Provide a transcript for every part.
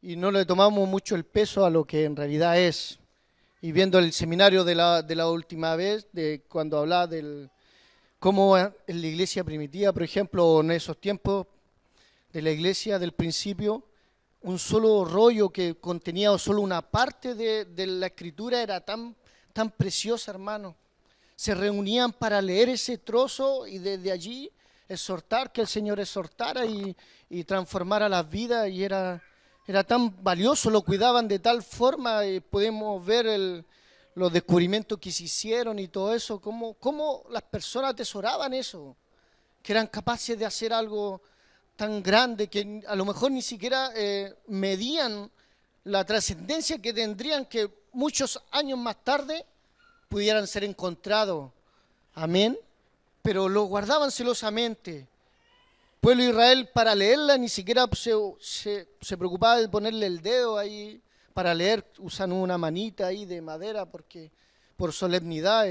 y no le tomamos mucho el peso a lo que en realidad es. Y viendo el seminario de la última vez, de cuando hablaba del cómo en la iglesia primitiva, por ejemplo, en esos tiempos de la iglesia del principio, un solo rollo que contenía solo una parte de la escritura era tan preciosa, hermano. Se reunían para leer ese trozo y desde allí exhortar, que el Señor exhortara y transformara las vidas, y era tan valioso, lo cuidaban de tal forma, y podemos ver los descubrimientos que se hicieron y todo eso, cómo las personas atesoraban eso, que eran capaces de hacer algo tan grande que a lo mejor ni siquiera medían la trascendencia que tendrían, que muchos años más tarde pudieran ser encontrados. Amén. Pero lo guardaban celosamente. Pueblo de Israel, para leerla ni siquiera se preocupaba de ponerle el dedo ahí para leer, usan una manita ahí de madera porque por solemnidad.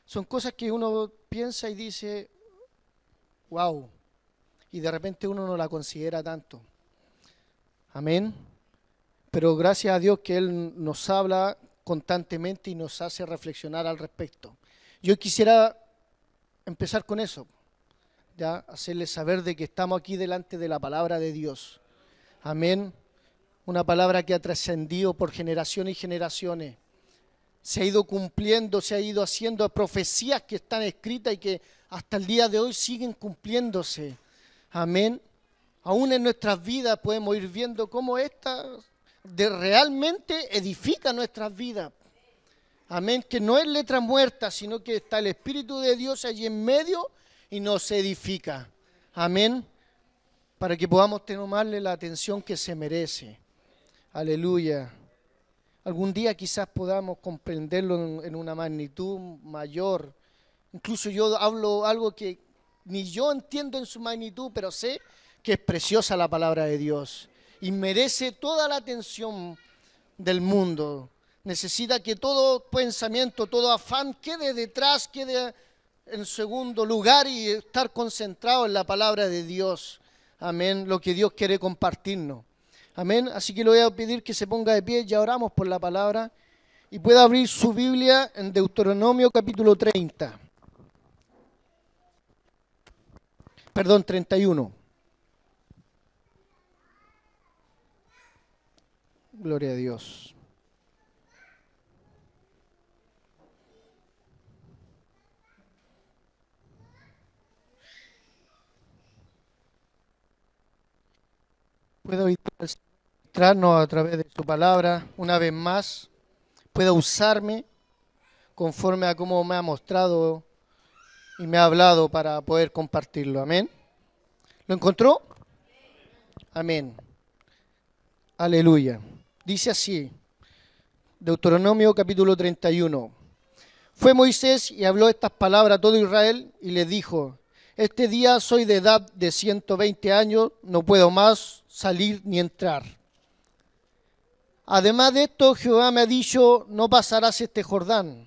Son cosas que uno piensa y dice, wow, y de repente uno no la considera tanto. Amén. Pero gracias a Dios que Él nos habla constantemente y nos hace reflexionar al respecto. Yo quisiera empezar con eso, ya hacerles saber de que estamos aquí delante de la palabra de Dios. Amén. Una palabra que ha trascendido por generaciones y generaciones. Se ha ido cumpliendo, se ha ido haciendo profecías que están escritas y que hasta el día de hoy siguen cumpliéndose. Amén. Aún en nuestras vidas podemos ir viendo cómo esta realmente edifica nuestras vidas. Amén. Que no es letra muerta, sino que está el Espíritu de Dios allí en medio y nos edifica. Amén. Para que podamos tomarle la atención que se merece. Aleluya. Algún día quizás podamos comprenderlo en una magnitud mayor. Incluso yo hablo algo que ni yo entiendo en su magnitud, pero sé que es preciosa la palabra de Dios y merece toda la atención del mundo. Necesita que todo pensamiento, todo afán quede detrás, quede en segundo lugar y estar concentrado en la palabra de Dios. Amén, lo que Dios quiere compartirnos. Amén, así que le voy a pedir que se ponga de pie, ya oramos por la palabra, y pueda abrir su Biblia en Deuteronomio capítulo 30. Perdón, 31. Gloria a Dios. Pueda ministrarnos a través de su palabra una vez más, pueda usarme conforme a cómo me ha mostrado y me ha hablado para poder compartirlo. Amén. ¿Lo encontró? Amén. Aleluya. Dice así, Deuteronomio capítulo 31. Fue Moisés y habló estas palabras a todo Israel y les dijo, este día soy de edad de 120 años, no puedo más salir ni entrar. Además de esto, Jehová me ha dicho, no pasarás este Jordán.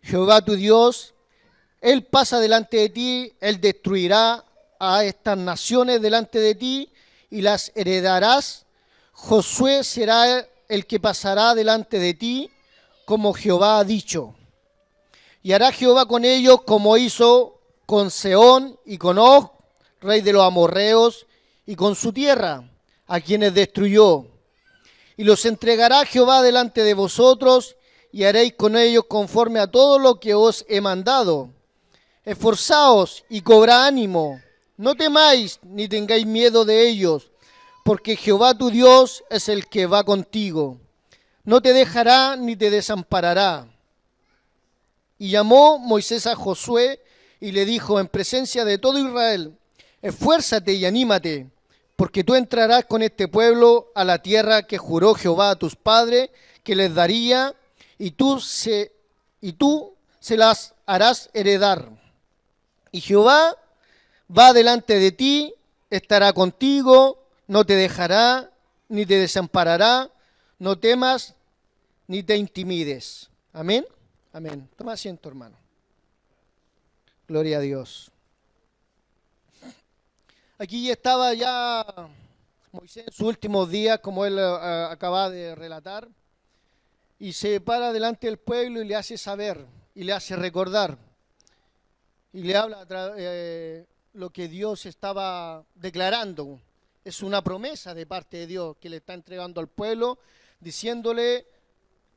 Jehová tu Dios, Él pasa delante de ti, Él destruirá a estas naciones delante de ti y las heredarás. Josué será el que pasará delante de ti, como Jehová ha dicho. Y hará Jehová con ellos como hizo con Sehón y con Og, rey de los amorreos, y con su tierra, a quienes destruyó. Y los entregará Jehová delante de vosotros, y haréis con ellos conforme a todo lo que os he mandado. Esforzaos y cobrad ánimo, no temáis ni tengáis miedo de ellos, porque Jehová tu Dios es el que va contigo. No te dejará ni te desamparará. Y llamó Moisés a Josué y le dijo en presencia de todo Israel, esfuérzate y anímate, porque tú entrarás con este pueblo a la tierra que juró Jehová a tus padres que les daría, y tú se las harás heredar. Y Jehová va delante de ti, estará contigo, no te dejará ni te desamparará, no temas ni te intimides. Amén. Amén. Toma asiento, hermano. Gloria a Dios. Aquí estaba ya Moisés en sus últimos días, como él acaba de relatar, y se para delante del pueblo y le hace saber, y le hace recordar, y le habla lo que Dios estaba declarando. Es una promesa de parte de Dios que le está entregando al pueblo, diciéndole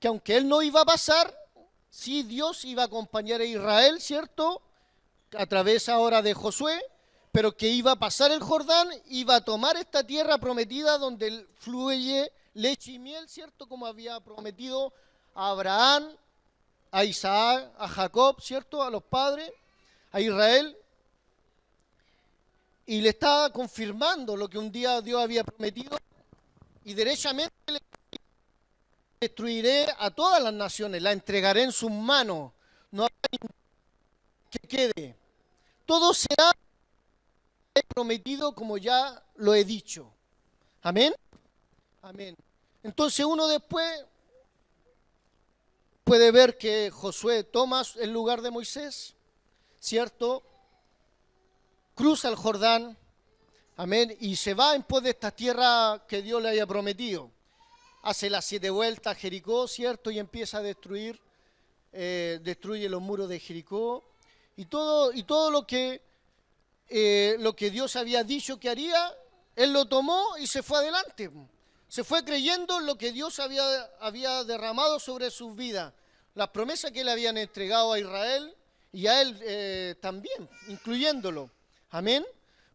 que aunque él no iba a pasar, sí Dios iba a acompañar a Israel, ¿cierto? A través ahora de Josué, pero que iba a pasar el Jordán, iba a tomar esta tierra prometida donde fluye leche y miel, ¿cierto? Como había prometido a Abraham, a Isaac, a Jacob, ¿cierto? A los padres, a Israel. Y le estaba confirmando lo que un día Dios había prometido, y derechamente le destruiré a todas las naciones, la entregaré en sus manos, no habrá que quede. Todo será prometido como ya lo he dicho. Amén. Amén. Entonces uno después puede ver que Josué toma el lugar de Moisés, ¿cierto? Cruza el Jordán, amén, y se va en pos de esta tierra que Dios le había prometido. Hace las 7 vueltas a Jericó, ¿cierto? Y empieza a destruye los muros de Jericó. Y todo lo que Dios había dicho que haría, él lo tomó y se fue adelante. Se fue creyendo en lo que Dios había derramado sobre sus vidas. Las promesas que le habían entregado a Israel y a él también, incluyéndolo. Amén.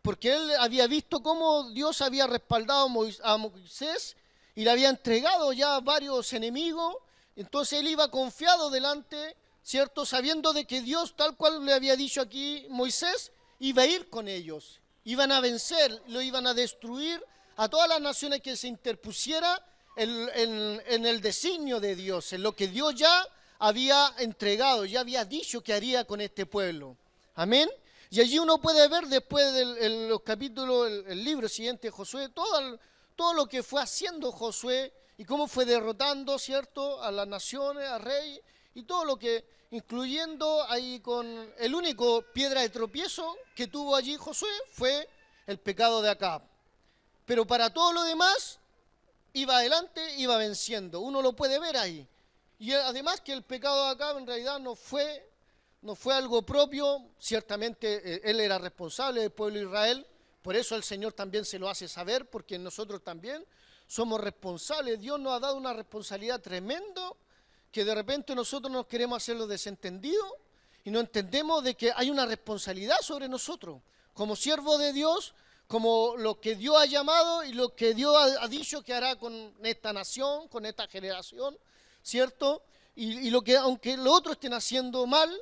Porque él había visto cómo Dios había respaldado a Moisés y le había entregado ya varios enemigos. Entonces él iba confiado delante, ¿cierto? Sabiendo de que Dios, tal cual le había dicho aquí Moisés, iba a ir con ellos. Iban a vencer, lo iban a destruir a todas las naciones que se interpusiera en el designio de Dios, en lo que Dios ya había entregado, ya había dicho que haría con este pueblo. Amén. Y allí uno puede ver después de los capítulos, el libro siguiente de Josué, todo lo que fue haciendo Josué y cómo fue derrotando, ¿cierto?, a las naciones, al rey, y todo lo que, incluyendo ahí con el único piedra de tropiezo que tuvo allí Josué, fue el pecado de Acab. Pero para todo lo demás, iba adelante, iba venciendo. Uno lo puede ver ahí. Y además que el pecado de Acab en realidad no fue algo propio, ciertamente él era responsable del pueblo de Israel, por eso el Señor también se lo hace saber, porque nosotros también somos responsables. Dios nos ha dado una responsabilidad tremenda, que de repente nosotros nos queremos hacer los desentendidos y no entendemos de que hay una responsabilidad sobre nosotros, como siervos de Dios, como lo que Dios ha llamado y lo que Dios ha dicho que hará con esta nación, con esta generación, ¿cierto? Y lo que, aunque los otros estén haciendo mal,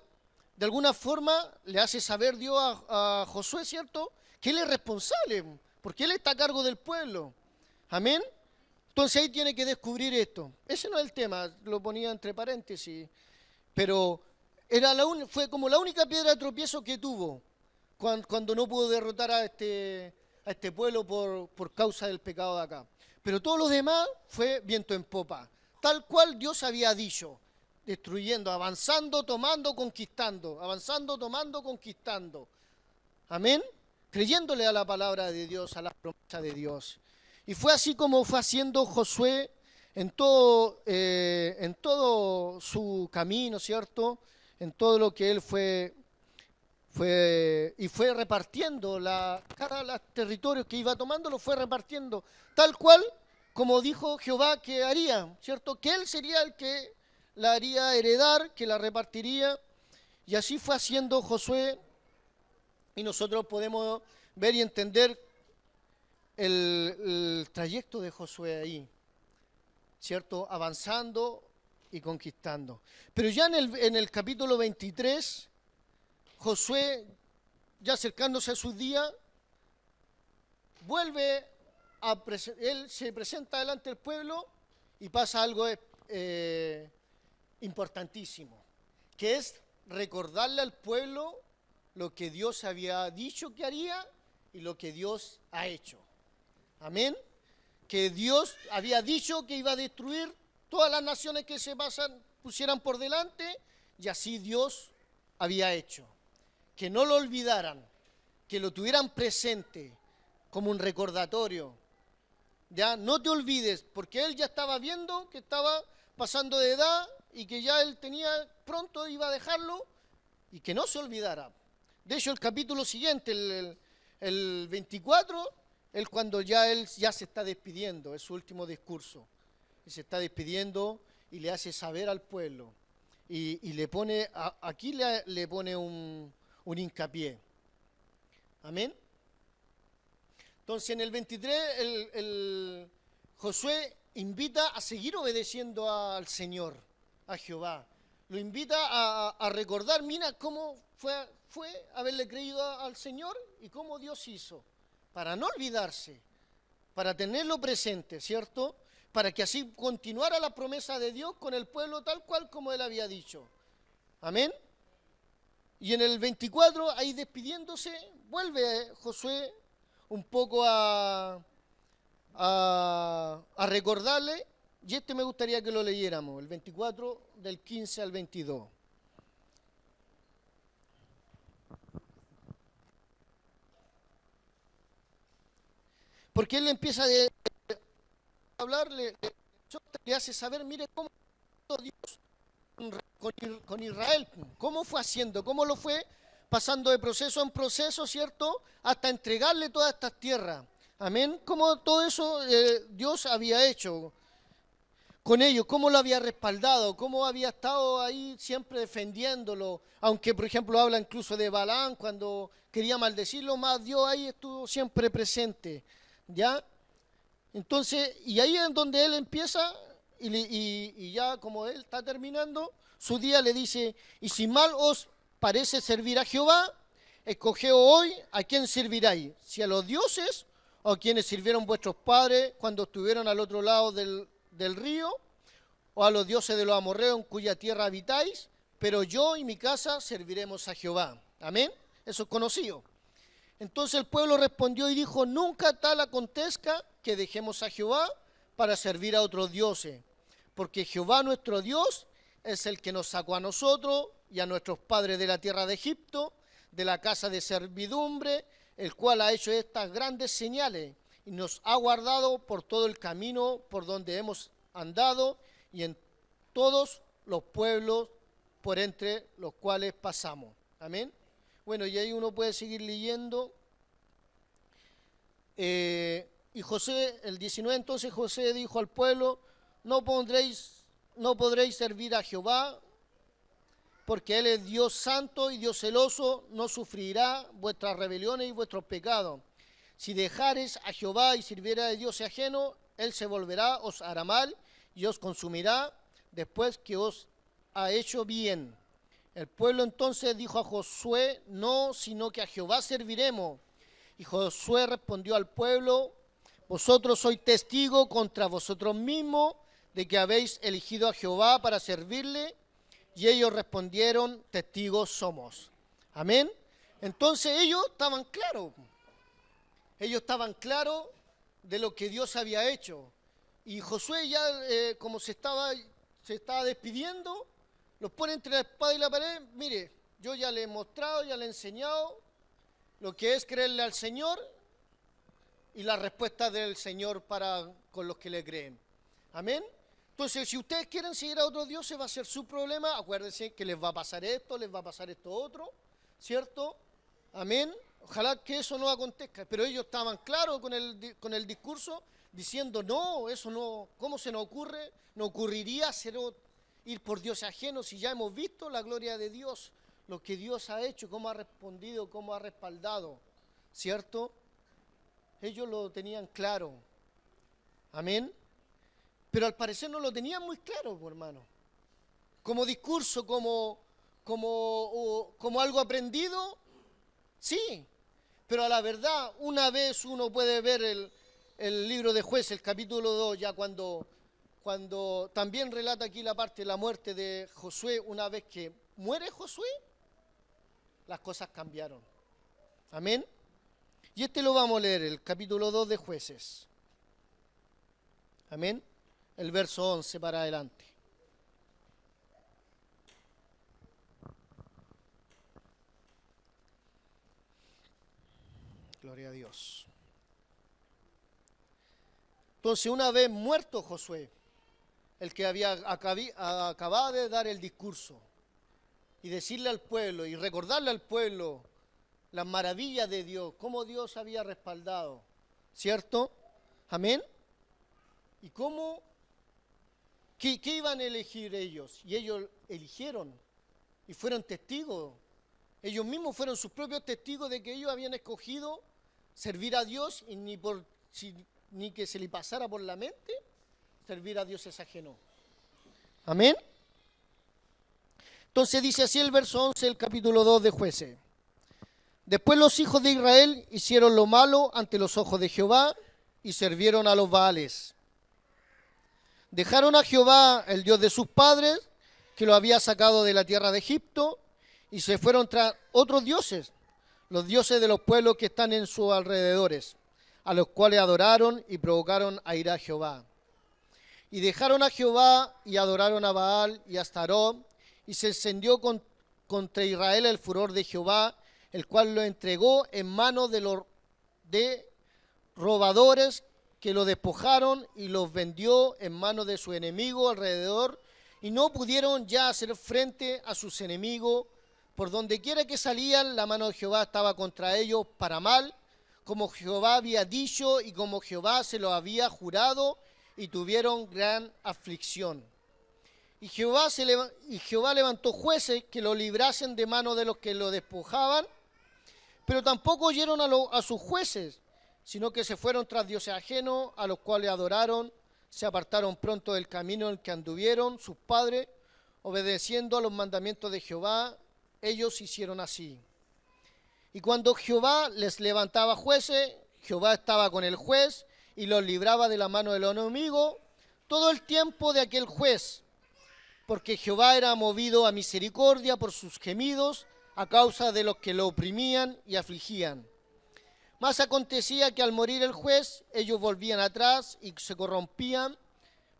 de alguna forma le hace saber Dios a Josué, ¿cierto?, que él es responsable, porque él está a cargo del pueblo. Amén. Entonces ahí tiene que descubrir esto. Ese no es el tema, lo ponía entre paréntesis, pero fue como la única piedra de tropiezo que tuvo cuando no pudo derrotar a este pueblo por causa del pecado de acá. Pero todo lo demás fue viento en popa, tal cual Dios había dicho. Destruyendo, avanzando, tomando, conquistando, avanzando, tomando, conquistando. Amén. Creyéndole a la palabra de Dios, a la promesa de Dios. Y fue así como fue haciendo Josué en todo su camino, ¿cierto? En todo lo que él fue repartiendo cada los territorios que iba tomando, lo fue repartiendo, tal cual como dijo Jehová que haría, ¿cierto? Que él sería el que la haría heredar, que la repartiría, y así fue haciendo Josué, y nosotros podemos ver y entender el trayecto de Josué ahí, ¿cierto? Avanzando y conquistando. Pero ya en el capítulo 23, Josué, ya acercándose a sus días, él se presenta delante del pueblo y pasa algo importantísimo, que es recordarle al pueblo lo que Dios había dicho que haría y lo que Dios ha hecho. Amén. Que Dios había dicho que iba a destruir todas las naciones que se pusieran por delante, y así Dios había hecho. Que no lo olvidaran, que lo tuvieran presente como un recordatorio Ya, no te olvides, porque él ya estaba viendo que estaba pasando de edad y que ya él tenía, pronto iba a dejarlo y que no se olvidara. De hecho, el capítulo siguiente, el 24, él cuando ya él ya se está despidiendo, es su último discurso, y se está despidiendo y le hace saber al pueblo. Y le pone, aquí le pone un hincapié. Amén. Entonces en el 23 Josué invita a seguir obedeciendo al Señor, a Jehová. Lo invita a recordar, mira cómo fue haberle creído al Señor y cómo Dios hizo, para no olvidarse, para tenerlo presente, ¿cierto? Para que así continuara la promesa de Dios con el pueblo tal cual como él había dicho. Amén. Y en el 24, ahí despidiéndose, vuelve Josué un poco a recordarle, y este me gustaría que lo leyéramos, el 24 del 15 al 22. Porque él empieza a hablarle, le hace saber, mire cómo Dios con Israel, cómo fue haciendo, cómo lo fue pasando de proceso en proceso, ¿cierto? Hasta entregarle todas estas tierras. Amén. Cómo todo eso Dios había hecho con ellos, cómo lo había respaldado, cómo había estado ahí siempre defendiéndolo, aunque por ejemplo habla incluso de Balaam cuando quería maldecirlo, más Dios ahí estuvo siempre presente, ¿ya? Entonces, y ahí es donde él empieza, y ya como él está terminando, su día le dice, y si mal os parece servir a Jehová, escogeos hoy a quién serviráis, si a los dioses o a quienes sirvieron vuestros padres cuando estuvieron al otro lado del río, o a los dioses de los amorreos en cuya tierra habitáis, pero yo y mi casa serviremos a Jehová. Amén. Eso es conocido. Entonces el pueblo respondió y dijo, nunca tal acontezca que dejemos a Jehová para servir a otros dioses, porque Jehová nuestro Dios es el que nos sacó a nosotros y a nuestros padres de la tierra de Egipto, de la casa de servidumbre, el cual ha hecho estas grandes señales y nos ha guardado por todo el camino por donde hemos andado y en todos los pueblos por entre los cuales pasamos. Amén. Bueno, y ahí uno puede seguir leyendo. Y José, el 19, entonces José dijo al pueblo, no podréis servir a Jehová, porque Él es Dios santo y Dios celoso, no sufrirá vuestras rebeliones y vuestros pecados. Si dejareis a Jehová y sirviera a Dios ajeno, Él se volverá, os hará mal y os consumirá después que os ha hecho bien. El pueblo entonces dijo a Josué, no, sino que a Jehová serviremos. Y Josué respondió al pueblo, vosotros sois testigos contra vosotros mismos de que habéis elegido a Jehová para servirle. Y ellos respondieron, testigos somos. Amén. Entonces ellos estaban claros. Ellos estaban claros de lo que Dios había hecho. Y Josué ya, como se estaba despidiendo, los pone entre la espada y la pared. Mire, yo ya le he mostrado, ya le he enseñado lo que es creerle al Señor y la respuesta del Señor para con los que le creen. Amén. Entonces, si ustedes quieren seguir a otros dioses, va a ser su problema. Acuérdense que les va a pasar esto, les va a pasar esto otro, ¿cierto? Amén. Ojalá que eso no acontezca. Pero ellos estaban claros con el discurso, diciendo, no, eso no, ¿cómo se nos ocurre? No ocurriría ir por dioses ajenos si ya hemos visto la gloria de Dios, lo que Dios ha hecho, cómo ha respondido, cómo ha respaldado, ¿cierto? Ellos lo tenían claro. Amén. Pero al parecer no lo tenían muy claro, hermano. Como discurso, como algo aprendido, sí. Pero a la verdad, una vez uno puede ver el libro de Jueces, el capítulo 2, ya cuando también relata aquí la parte de la muerte de Josué, una vez que muere Josué, las cosas cambiaron. Amén. Y este lo vamos a leer, el capítulo 2 de Jueces. Amén. El verso 11 para adelante. Gloria a Dios. Entonces, una vez muerto Josué, el que acababa de dar el discurso, y decirle al pueblo y recordarle al pueblo las maravillas de Dios, cómo Dios había respaldado, ¿cierto? Amén. ¿Y cómo? ¿Qué iban a elegir ellos? Y ellos eligieron y fueron testigos. Ellos mismos fueron sus propios testigos de que ellos habían escogido servir a Dios y ni que se le pasara por la mente servir a Dios es ajeno. Amén. Entonces dice así el verso 11 del capítulo 2 de Jueces. Después los hijos de Israel hicieron lo malo ante los ojos de Jehová y sirvieron a los Baales. Dejaron a Jehová, el Dios de sus padres, que lo había sacado de la tierra de Egipto, y se fueron tras otros dioses, los dioses de los pueblos que están en sus alrededores, a los cuales adoraron y provocaron a ira a Jehová. Y dejaron a Jehová y adoraron a Baal y a Astarot, y se encendió contra Israel el furor de Jehová, el cual lo entregó en manos de robadores que lo despojaron y los vendió en manos de su enemigo alrededor, y no pudieron ya hacer frente a sus enemigos. Por donde quiera que salían, la mano de Jehová estaba contra ellos para mal, como Jehová había dicho y como Jehová se lo había jurado, y tuvieron gran aflicción. Y Jehová levantó jueces que lo librasen de mano de los que lo despojaban, pero tampoco oyeron a sus jueces, sino que se fueron tras dioses ajenos, a los cuales adoraron, se apartaron pronto del camino en que anduvieron sus padres, obedeciendo a los mandamientos de Jehová. Ellos hicieron así. Y cuando Jehová les levantaba jueces, Jehová estaba con el juez y los libraba de la mano del enemigo todo el tiempo de aquel juez, porque Jehová era movido a misericordia por sus gemidos a causa de los que lo oprimían y afligían. Mas acontecía que al morir el juez, ellos volvían atrás y se corrompían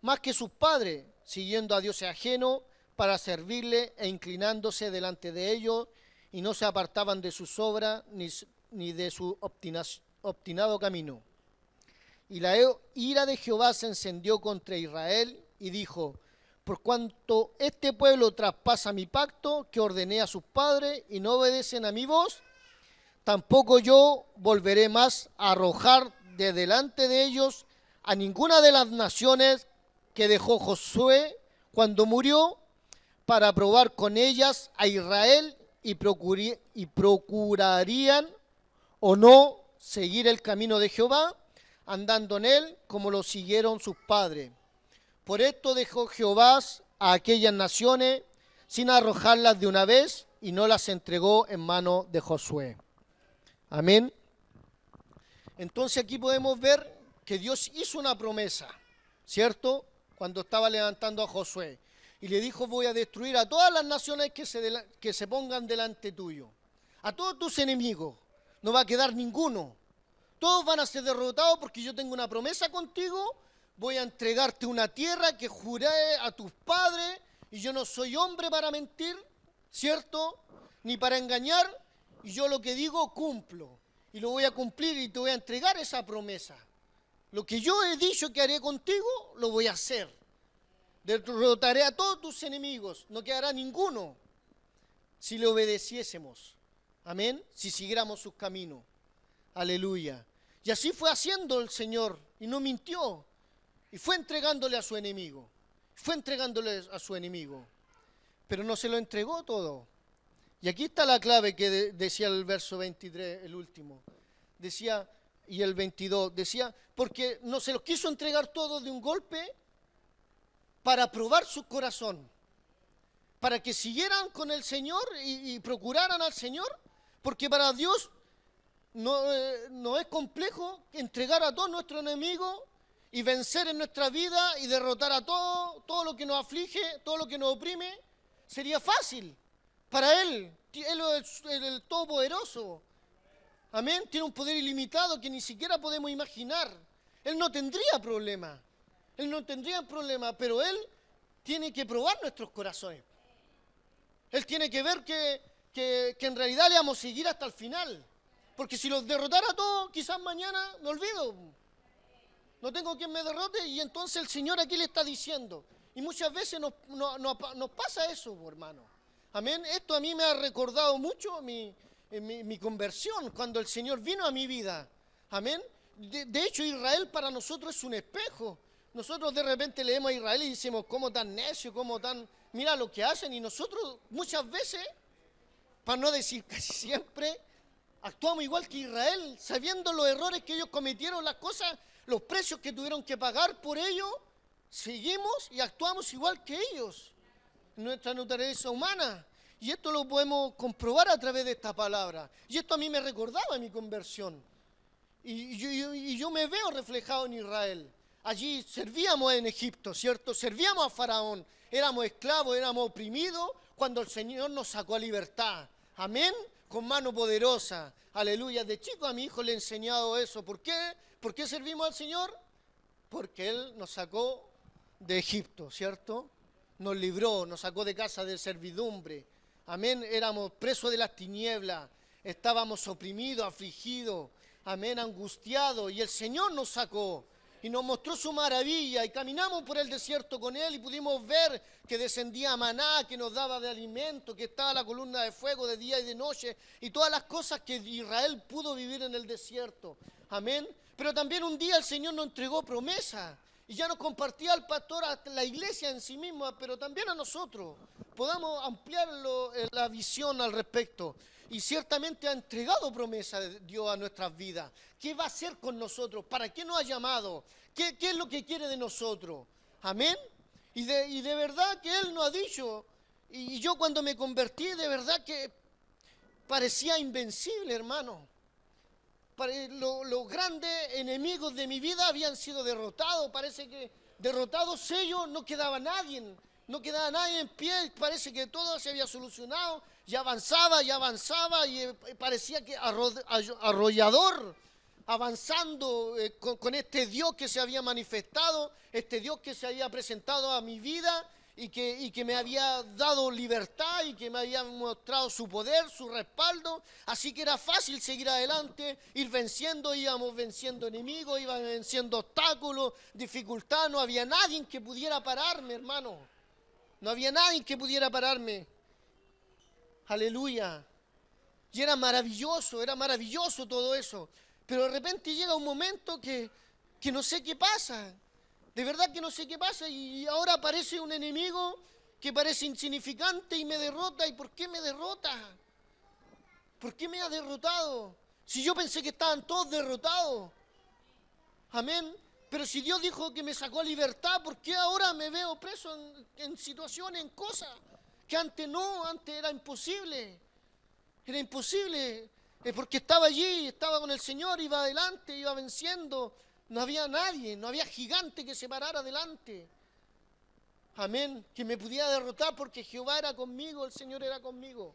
más que sus padres, siguiendo a dioses ajenos para servirle e inclinándose delante de ellos, y no se apartaban de sus obras ni de su obstinado camino. Y la ira de Jehová se encendió contra Israel y dijo: por cuanto este pueblo traspasa mi pacto que ordené a sus padres y no obedecen a mi voz, tampoco yo volveré más a arrojar de delante de ellos a ninguna de las naciones que dejó Josué cuando murió, para probar con ellas a Israel, y procurarían o no seguir el camino de Jehová, andando en él como lo siguieron sus padres. Por esto dejó Jehová a aquellas naciones sin arrojarlas de una vez, y no las entregó en mano de Josué. Amén. Entonces aquí podemos ver que Dios hizo una promesa, ¿cierto? Cuando estaba levantando a Josué. Y le dijo: voy a destruir a todas las naciones que se pongan delante tuyo. A todos tus enemigos. No va a quedar ninguno. Todos van a ser derrotados porque yo tengo una promesa contigo. Voy a entregarte una tierra que juré a tus padres. Y yo no soy hombre para mentir, ¿cierto? Ni para engañar. Y yo lo que digo cumplo. Y lo voy a cumplir y te voy a entregar esa promesa. Lo que yo he dicho que haré contigo, lo voy a hacer. Derrotaré a todos tus enemigos, no quedará ninguno si le obedeciésemos. Amén. Si siguiéramos sus caminos. Aleluya. Y así fue haciendo el Señor, y no mintió. Y fue entregándole a su enemigo. Pero no se lo entregó todo. Y aquí está la clave que decía el verso 23, el último. Decía, y el 22, decía, porque no se los quiso entregar todo de un golpe, para probar su corazón, para que siguieran con el Señor y procuraran al Señor, porque para Dios no es complejo entregar a todos nuestros enemigos y vencer en nuestra vida y derrotar a todo lo que nos aflige, todo lo que nos oprime. Sería fácil para Él. Él es el Todopoderoso. Amén. Tiene un poder ilimitado que ni siquiera podemos imaginar. Él no tendría problema. Pero Él tiene que probar nuestros corazones. Él tiene que ver que en realidad le vamos a seguir hasta el final. Porque si los derrotara a todos, quizás mañana me olvido. no tengo quien me derrote, y entonces el Señor aquí le está diciendo. Y muchas veces nos pasa eso, hermano. Amén. Esto a mí me ha recordado mucho mi conversión, cuando el Señor vino a mi vida. Amén. De hecho, Israel para nosotros es un espejo. Nosotros de repente leemos a Israel y decimos, ¿cómo tan necio? ¿Cómo tan...? Mira lo que hacen. Y nosotros muchas veces, para no decir casi siempre, actuamos igual que Israel, sabiendo los errores que ellos cometieron, las cosas, los precios que tuvieron que pagar por ello. Seguimos y actuamos igual que ellos, nuestra naturaleza humana. Y esto lo podemos comprobar a través de esta palabra. Y esto a mí me recordaba mi conversión. Y yo me veo reflejado en Israel. Allí servíamos en Egipto, ¿cierto? Servíamos a Faraón. Éramos esclavos, éramos oprimidos cuando el Señor nos sacó a libertad. Amén. Con mano poderosa. Aleluya. De chico a mi hijo le he enseñado eso. ¿Por qué? ¿Por qué servimos al Señor? Porque Él nos sacó de Egipto, ¿cierto? Nos libró, nos sacó de casa de servidumbre. Amén. Éramos presos de las tinieblas. Estábamos oprimidos, afligidos. Amén. Angustiados. Y el Señor nos sacó. Y nos mostró su maravilla, y caminamos por el desierto con Él y pudimos ver que descendía maná, que nos daba de alimento, que estaba la columna de fuego de día y de noche, y todas las cosas que Israel pudo vivir en el desierto. Amén. Pero también un día el Señor nos entregó promesa, y ya nos compartía al pastor, a la iglesia en sí misma, pero también a nosotros. Podamos ampliar la visión al respecto. Y ciertamente ha entregado promesa de Dios a nuestras vidas. ¿Qué va a hacer con nosotros? ¿Para qué nos ha llamado? ¿Qué es lo que quiere de nosotros? Amén. Y de verdad que Él nos ha dicho, y yo cuando me convertí, de verdad que parecía invencible, hermano. Los grandes enemigos de mi vida habían sido derrotados. Parece que derrotados ellos no quedaba nadie. No quedaba nadie en pie, parece que todo se había solucionado, y avanzaba, y parecía que arrollador, avanzando con este Dios que se había manifestado, este Dios que se había presentado a mi vida y que me había dado libertad y que me había mostrado su poder, su respaldo. Así que era fácil seguir adelante, ir venciendo, íbamos venciendo enemigos, íbamos venciendo obstáculos, dificultades. No había nadie que pudiera pararme, hermano. No había nadie que pudiera pararme. Aleluya. Y era maravilloso todo eso. Pero de repente llega un momento que no sé qué pasa. De verdad que no sé qué pasa. Y ahora aparece un enemigo que parece insignificante y me derrota. ¿Y por qué me derrota? ¿Por qué me ha derrotado? Si yo pensé que estaban todos derrotados. Amén. Pero si Dios dijo que me sacó a libertad, ¿por qué ahora me veo preso en situaciones, en cosas que antes no, antes era imposible? Era imposible, porque estaba allí, estaba con el Señor, iba adelante, iba venciendo. No había nadie, no había gigante que se parara adelante. Amén, que me pudiera derrotar porque Jehová era conmigo, el Señor era conmigo.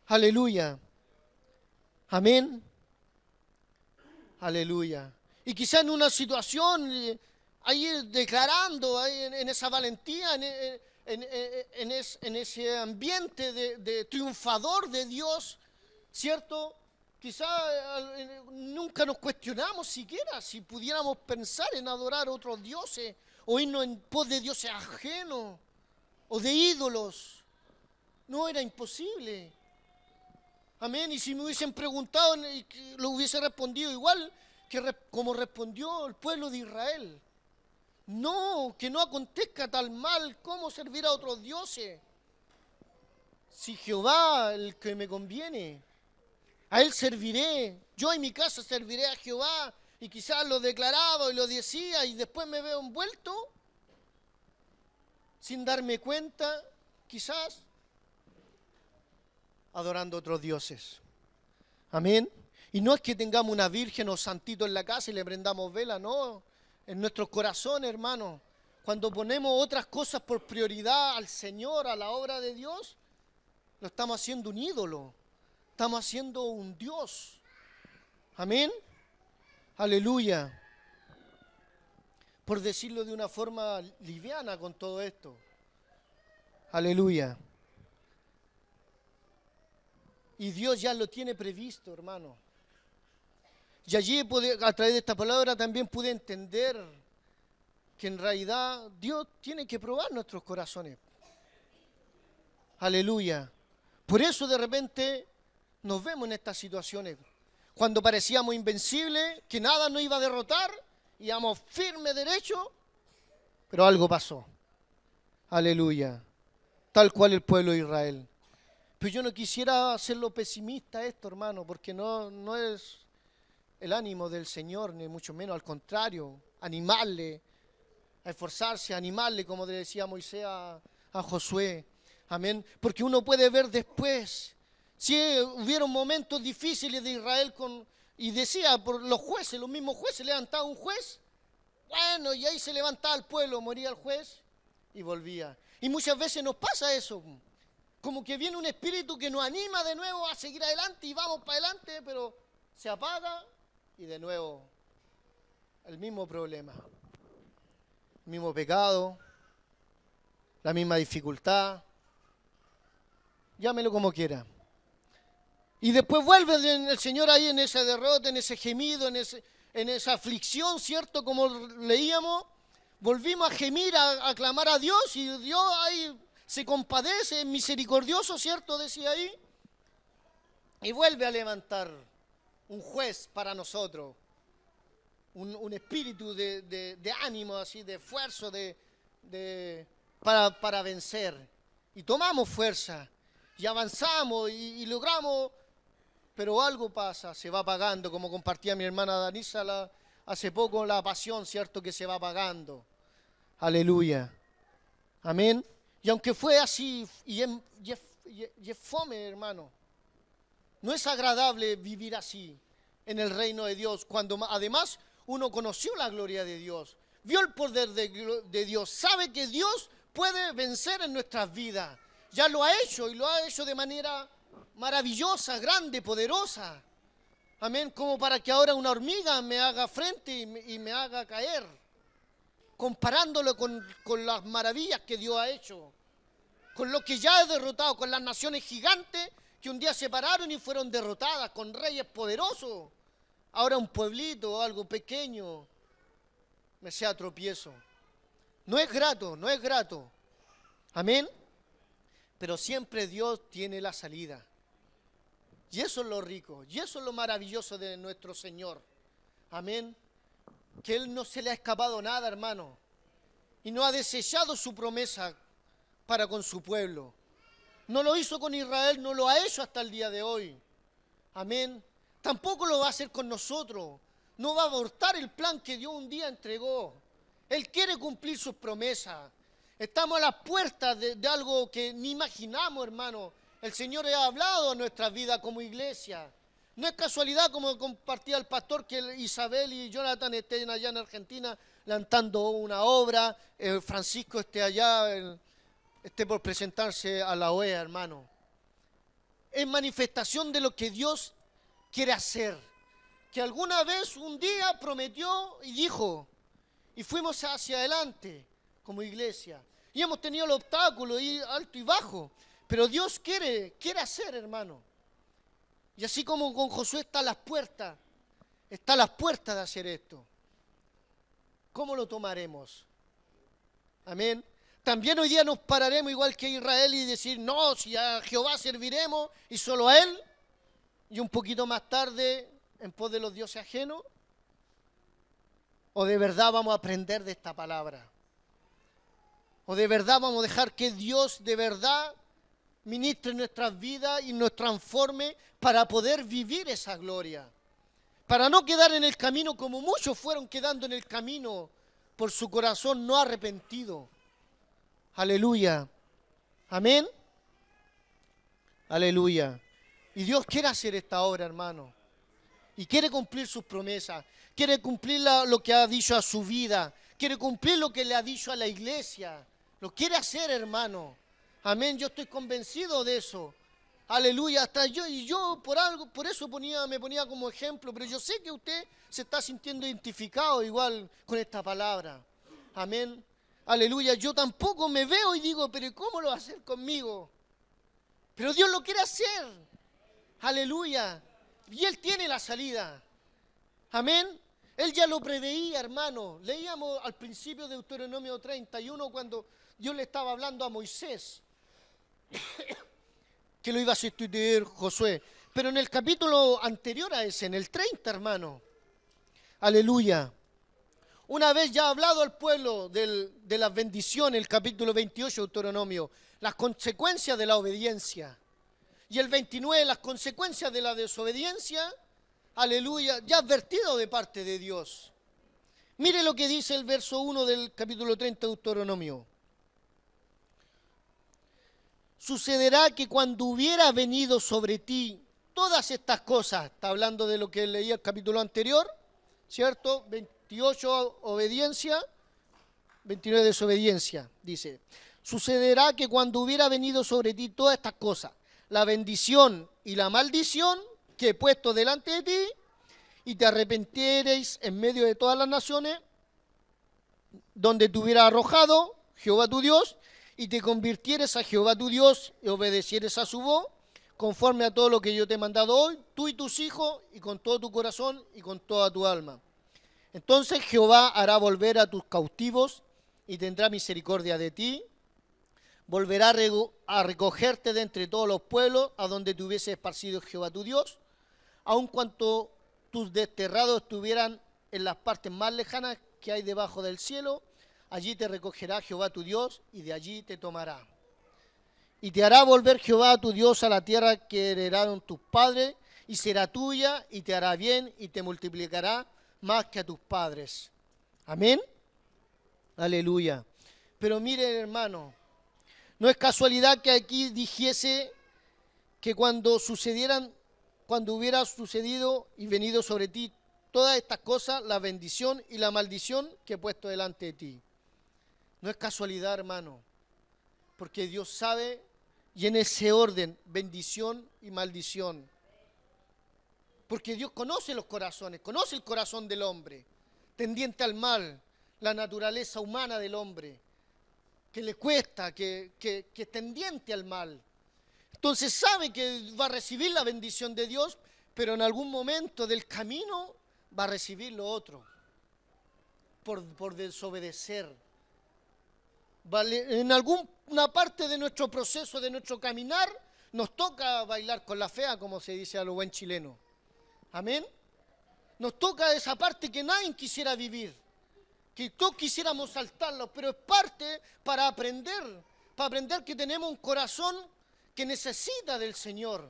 Aleluya. Amén. Aleluya. Y quizá en una situación, ahí declarando, ahí en esa valentía, en ese ambiente de triunfador de Dios, ¿cierto? Quizá nunca nos cuestionamos siquiera si pudiéramos pensar en adorar a otros dioses o irnos en pos de dioses ajenos o de ídolos. No, era imposible. Amén. Y si me hubiesen preguntado, lo hubiese respondido igual como respondió el pueblo de Israel. No, que no acontezca tal mal como servir a otros dioses. Si Jehová el que me conviene, a Él serviré. Yo en mi casa serviré a Jehová. Y quizás lo declaraba y lo decía y después me veo envuelto sin darme cuenta, quizás adorando a otros dioses. Amén. Y no es que tengamos una virgen o santito en la casa y le prendamos vela, no. En nuestros corazones, hermano, cuando ponemos otras cosas por prioridad al Señor, a la obra de Dios, lo estamos haciendo un ídolo. Estamos haciendo un Dios. Amén. Aleluya. Por decirlo de una forma liviana con todo esto. Aleluya. Y Dios ya lo tiene previsto, hermano. Y allí, a través de esta palabra, también pude entender que en realidad Dios tiene que probar nuestros corazones. Aleluya. Por eso de repente nos vemos en estas situaciones. Cuando parecíamos invencibles, que nada nos iba a derrotar, íbamos firme, derecho, pero algo pasó. Aleluya. Tal cual el pueblo de Israel. Pero yo no quisiera hacerlo pesimista esto, hermano, porque no es el ánimo del Señor, ni mucho menos, al contrario, animarle a esforzarse, animarle, como le decía Moisés a Josué. Amén. Porque uno puede ver después, si hubieron momentos difíciles de Israel y decía por los jueces, los mismos jueces, levantaba un juez, bueno, y ahí se levantaba el pueblo, moría el juez y volvía. Y muchas veces nos pasa eso, como que viene un espíritu que nos anima de nuevo a seguir adelante y vamos para adelante, pero se apaga y de nuevo el mismo problema, el mismo pecado, la misma dificultad, llámelo como quiera. Y después vuelve el Señor ahí en esa derrota, en ese gemido, en esa aflicción, ¿cierto? Como leíamos, volvimos a gemir, a clamar a Dios y Dios ahí se compadece, es misericordioso, ¿cierto? Decía ahí. Y vuelve a levantar un juez para nosotros, un espíritu de ánimo, así, de esfuerzo, para vencer. Y tomamos fuerza y avanzamos y logramos. Pero algo pasa, se va apagando, como compartía mi hermana Danisa hace poco, la pasión, ¿cierto? Que se va apagando. Aleluya. Amén. Y aunque fue así, y es fome, hermano, no es agradable vivir así en el reino de Dios, cuando además uno conoció la gloria de Dios, vio el poder de Dios, sabe que Dios puede vencer en nuestras vidas. Ya lo ha hecho y lo ha hecho de manera maravillosa, grande, poderosa. Amén, como para que ahora una hormiga me haga frente y me haga caer, comparándolo con las maravillas que Dios ha hecho, con lo que ya he derrotado, con las naciones gigantes que un día se pararon y fueron derrotadas, con reyes poderosos. Ahora un pueblito, algo pequeño, me sea tropiezo. No es grato, no es grato. Amén. Pero siempre Dios tiene la salida. Y eso es lo rico, y eso es lo maravilloso de nuestro Señor. Amén. Que Él no se le ha escapado nada, hermano. Y no ha desechado su promesa para con su pueblo. No lo hizo con Israel, no lo ha hecho hasta el día de hoy. Amén. Tampoco lo va a hacer con nosotros. No va a abortar el plan que Dios un día entregó. Él quiere cumplir sus promesas. Estamos a las puertas de algo que ni imaginamos, hermano. El Señor ha hablado a nuestras vidas como iglesia. No es casualidad, como compartía el pastor, que Isabel y Jonathan estén allá en Argentina lanzando una obra. Francisco esté allá, esté por presentarse a la OEA, hermano. Es manifestación de lo que Dios quiere hacer. Que alguna vez, un día, prometió y dijo. Y fuimos hacia adelante como iglesia. Y hemos tenido los obstáculos, y alto y bajo. Pero Dios quiere hacer, hermano. Y así como con Josué está a las puertas de hacer esto. ¿Cómo lo tomaremos? Amén. También hoy día nos pararemos igual que Israel y decir, no, si a Jehová serviremos y solo a Él. Y un poquito más tarde, en pos de los dioses ajenos. ¿O de verdad vamos a aprender de esta palabra? ¿O de verdad vamos a dejar que Dios de verdad ministre nuestras vidas y nos transforme para poder vivir esa gloria? Para no quedar en el camino como muchos fueron quedando en el camino por su corazón no arrepentido. Aleluya. Amén. Aleluya. Y Dios quiere hacer esta obra, hermano. Y quiere cumplir sus promesas. Quiere cumplir lo que ha dicho a su vida. Quiere cumplir lo que le ha dicho a la iglesia. Lo quiere hacer, hermano. Amén, yo estoy convencido de eso. Aleluya, hasta yo por eso me ponía como ejemplo, pero yo sé que usted se está sintiendo identificado igual con esta palabra. Amén. Aleluya, yo tampoco me veo y digo, pero ¿cómo lo va a hacer conmigo? Pero Dios lo quiere hacer. Aleluya. Y Él tiene la salida. Amén. Él ya lo preveía, hermano. Leíamos al principio de Deuteronomio 31 cuando Dios le estaba hablando a Moisés que lo iba a sustituir Josué. Pero en el capítulo anterior a ese, en el 30, hermano, aleluya, una vez ya hablado al pueblo de las bendiciones, el capítulo 28 de Deuteronomio, las consecuencias de la obediencia, y el 29, las consecuencias de la desobediencia, aleluya, ya advertido de parte de Dios. Mire lo que dice el verso 1 del capítulo 30 de Deuteronomio. Sucederá que cuando hubiera venido sobre ti todas estas cosas, está hablando de lo que leía el capítulo anterior, ¿cierto? 28 obediencia, 29 desobediencia, dice. Sucederá que cuando hubiera venido sobre ti todas estas cosas, la bendición y la maldición que he puesto delante de ti, y te arrepentiereis en medio de todas las naciones, donde te hubiera arrojado Jehová tu Dios, y te convirtieres a Jehová tu Dios, y obedecieres a su voz, conforme a todo lo que yo te he mandado hoy, tú y tus hijos, y con todo tu corazón, y con toda tu alma. Entonces Jehová hará volver a tus cautivos, y tendrá misericordia de ti, volverá a recogerte de entre todos los pueblos, a donde te hubiese esparcido Jehová tu Dios, aun cuanto tus desterrados estuvieran en las partes más lejanas que hay debajo del cielo, allí te recogerá Jehová tu Dios, y de allí te tomará. Y te hará volver Jehová tu Dios a la tierra que heredaron tus padres, y será tuya, y te hará bien, y te multiplicará más que a tus padres. Amén. Aleluya. Pero miren, hermano, no es casualidad que aquí dijese que cuando hubiera sucedido y venido sobre ti todas estas cosas, la bendición y la maldición que he puesto delante de ti. No es casualidad, hermano, porque Dios sabe, y en ese orden, bendición y maldición. Porque Dios conoce los corazones, conoce el corazón del hombre, tendiente al mal, la naturaleza humana del hombre, que le cuesta, que es tendiente al mal. Entonces sabe que va a recibir la bendición de Dios, pero en algún momento del camino va a recibir lo otro, por desobedecer. Vale, en alguna parte de nuestro proceso, de nuestro caminar, nos toca bailar con la fea, como se dice a lo buen chileno. Amén. Nos toca esa parte que nadie quisiera vivir, que todos quisiéramos saltarlo, pero es parte para aprender que tenemos un corazón que necesita del Señor,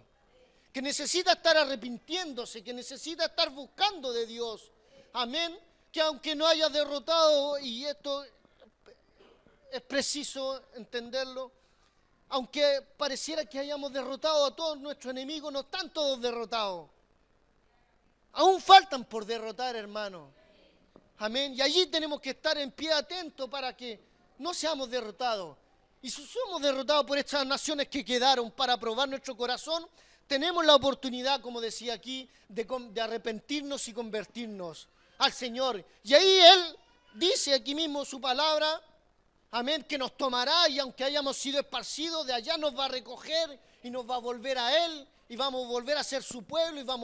que necesita estar arrepintiéndose, que necesita estar buscando de Dios. Amén. Que aunque no haya derrotado, y esto es preciso entenderlo, aunque pareciera que hayamos derrotado a todos nuestros enemigos, no están todos derrotados. Aún faltan por derrotar, hermano. Amén. Y allí tenemos que estar en pie atento para que no seamos derrotados. Y si somos derrotados por estas naciones que quedaron para probar nuestro corazón, tenemos la oportunidad, como decía aquí, de arrepentirnos y convertirnos al Señor. Y ahí Él dice aquí mismo su palabra, amén, que nos tomará, y aunque hayamos sido esparcidos, de allá nos va a recoger y nos va a volver a Él, y vamos a volver a ser su pueblo, y va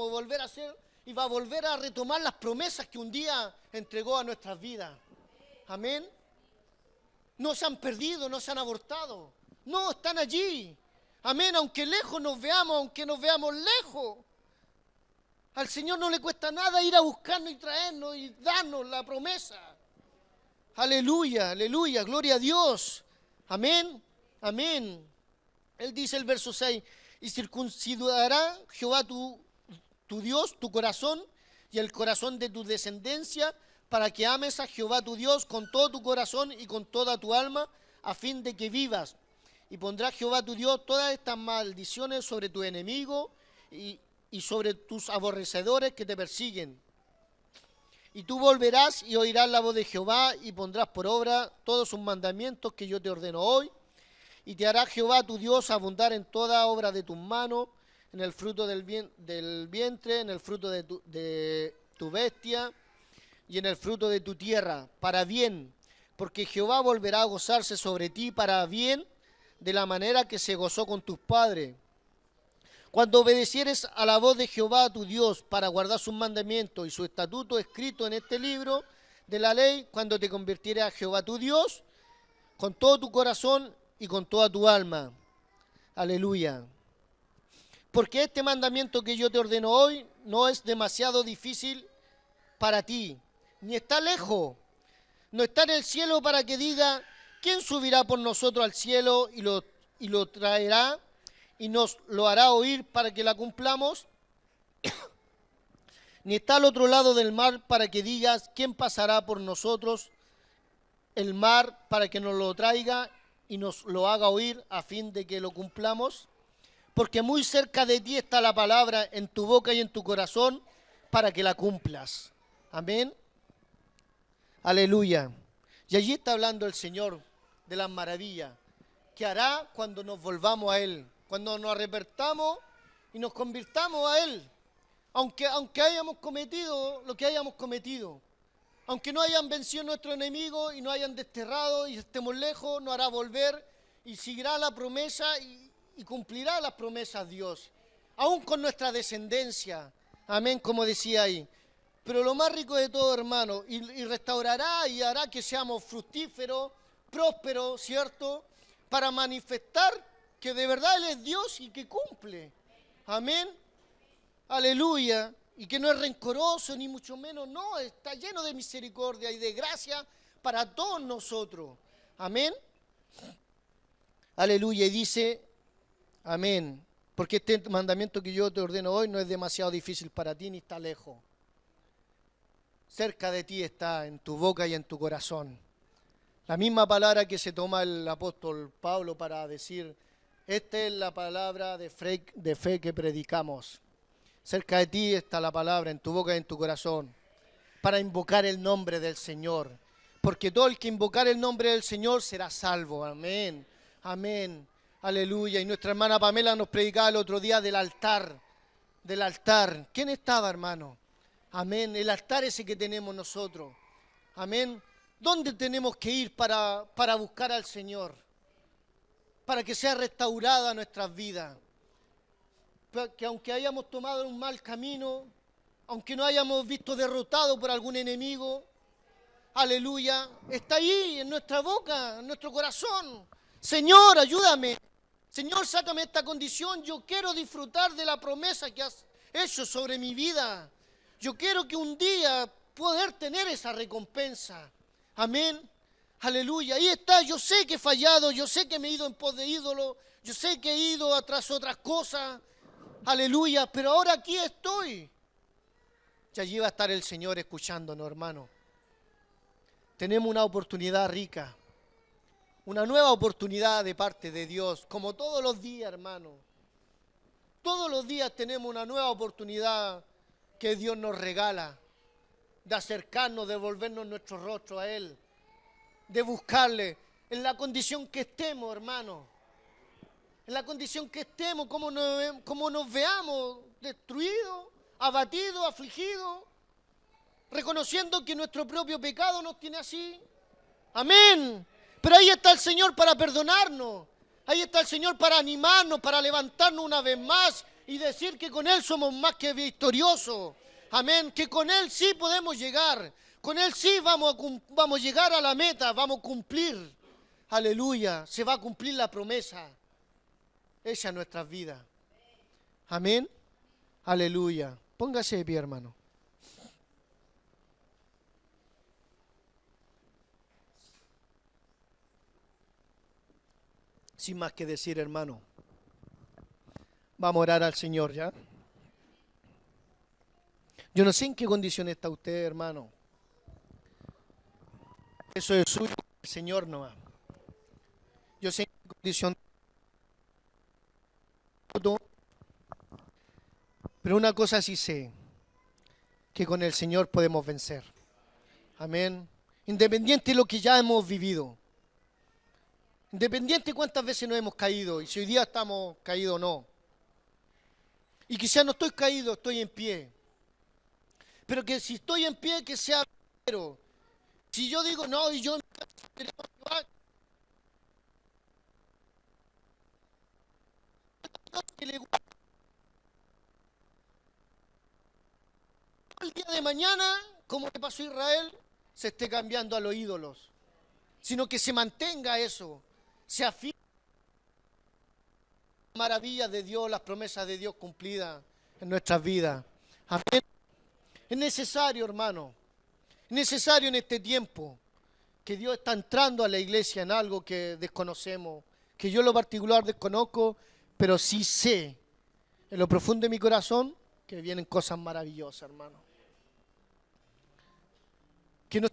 a volver a retomar las promesas que un día entregó a nuestras vidas. Amén. No se han perdido, no se han abortado. No, están allí. Amén, aunque lejos nos veamos, aunque nos veamos lejos. Al Señor no le cuesta nada ir a buscarnos y traernos y darnos la promesa. Aleluya, aleluya, gloria a Dios. Amén, amén. Él dice el verso 6, y circuncidará Jehová tu Dios, tu corazón y el corazón de tu descendencia, para que ames a Jehová tu Dios con todo tu corazón y con toda tu alma, a fin de que vivas. Y pondrá Jehová tu Dios todas estas maldiciones sobre tu enemigo y sobre tus aborrecedores que te persiguen. Y tú volverás y oirás la voz de Jehová y pondrás por obra todos sus mandamientos que yo te ordeno hoy. Y te hará Jehová tu Dios abundar en toda obra de tus manos, en el fruto del vientre, en el fruto de tu bestia y en el fruto de tu tierra, para bien, porque Jehová volverá a gozarse sobre ti para bien, de la manera que se gozó con tus padres, Cuando obedecieres a la voz de Jehová tu Dios para guardar sus mandamientos y su estatuto escrito en este libro de la ley, cuando te convirtieres a Jehová tu Dios, con todo tu corazón y con toda tu alma. Aleluya. Porque este mandamiento que yo te ordeno hoy no es demasiado difícil para ti, ni está lejos, no está en el cielo para que diga, ¿quién subirá por nosotros al cielo y lo traerá y nos lo hará oír para que la cumplamos? Ni está al otro lado del mar para que digas, ¿quién pasará por nosotros el mar para que nos lo traiga y nos lo haga oír a fin de que lo cumplamos? Porque muy cerca de ti está la palabra en tu boca y en tu corazón para que la cumplas. Amén. Aleluya. Y allí está hablando el Señor de las maravillas que hará cuando nos volvamos a Él, cuando nos arrepentamos y nos convirtamos a Él. Aunque hayamos cometido lo que hayamos cometido, aunque no hayan vencido a nuestro enemigo y no hayan desterrado y estemos lejos, nos hará volver y seguirá la promesa y cumplirá las promesas Dios, aún con nuestra descendencia. Amén, como decía ahí. Pero lo más rico de todo, hermano, y restaurará y hará que seamos fructíferos, prósperos, ¿cierto? Para manifestar que de verdad Él es Dios y que cumple. Amén. Aleluya. Y que no es rencoroso, ni mucho menos, no, está lleno de misericordia y de gracia para todos nosotros. Amén. Aleluya. Y dice, amén, porque este mandamiento que yo te ordeno hoy no es demasiado difícil para ti ni está lejos. Cerca de ti está, en tu boca y en tu corazón. La misma palabra que se toma el apóstol Pablo para decir, esta es la palabra de fe que predicamos. Cerca de ti está la palabra, en tu boca y en tu corazón, para invocar el nombre del Señor. Porque todo el que invocar el nombre del Señor será salvo. Amén. Amén. Aleluya. Y nuestra hermana Pamela nos predicaba el otro día del altar. Del altar. ¿Quién estaba, hermano? Amén. El altar ese que tenemos nosotros. Amén. ¿Dónde tenemos que ir para buscar al Señor? Para que sea restaurada nuestras vidas. Que aunque hayamos tomado un mal camino, aunque no hayamos visto derrotado por algún enemigo, aleluya, está ahí en nuestra boca, en nuestro corazón. Señor, ayúdame. Señor, sácame esta condición. Yo quiero disfrutar de la promesa que has hecho sobre mi vida. Yo quiero que un día poder tener esa recompensa. Amén. Aleluya. Ahí está. Yo sé que he fallado. Yo sé que me he ido en pos de ídolo. Yo sé que he ido atrás de otras cosas. Aleluya. Pero ahora aquí estoy. Y allí va a estar el Señor escuchándonos, hermano. Tenemos una oportunidad rica. Una nueva oportunidad de parte de Dios. Como todos los días, hermano. Todos los días tenemos una nueva oportunidad que Dios nos regala. De acercarnos, de volvernos nuestro rostro a Él. De buscarle en la condición que estemos, hermano. En la condición que estemos, como nos veamos destruidos, abatidos, afligidos, reconociendo que nuestro propio pecado nos tiene así. Amén. Pero ahí está el Señor para perdonarnos. Ahí está el Señor para animarnos, para levantarnos una vez más y decir que con Él somos más que victoriosos. Amén. Que con Él sí podemos llegar. Con Él sí vamos a llegar a la meta, vamos a cumplir. Aleluya. Se va a cumplir la promesa hecha en nuestras vidas. Amén. Aleluya. Póngase de pie, hermano. Sin más que decir, hermano, vamos a orar al Señor, ¿ya? Yo no sé en qué condición está usted, hermano. Eso es suyo, el Señor no va. Yo sé en qué condición. Pero una cosa sí sé, que con el Señor podemos vencer. Amén. Independiente de lo que ya hemos vivido. Independiente de cuántas veces nos hemos caído y si hoy día estamos caídos o no. Y quizás no estoy caído, estoy en pie. Pero que si estoy en pie, que sea verdadero. Si yo digo, no, y yo que le gusta de mañana, como le pasó a Israel, se esté cambiando a los ídolos, sino que se mantenga eso, se afirme las maravillas de Dios, las promesas de Dios cumplidas en nuestras vidas. Amén. Es necesario, hermano, es necesario en este tiempo que Dios está entrando a la iglesia en algo que desconocemos, que yo en lo particular desconozco, pero sí sé en lo profundo de mi corazón que vienen cosas maravillosas, hermano. Que no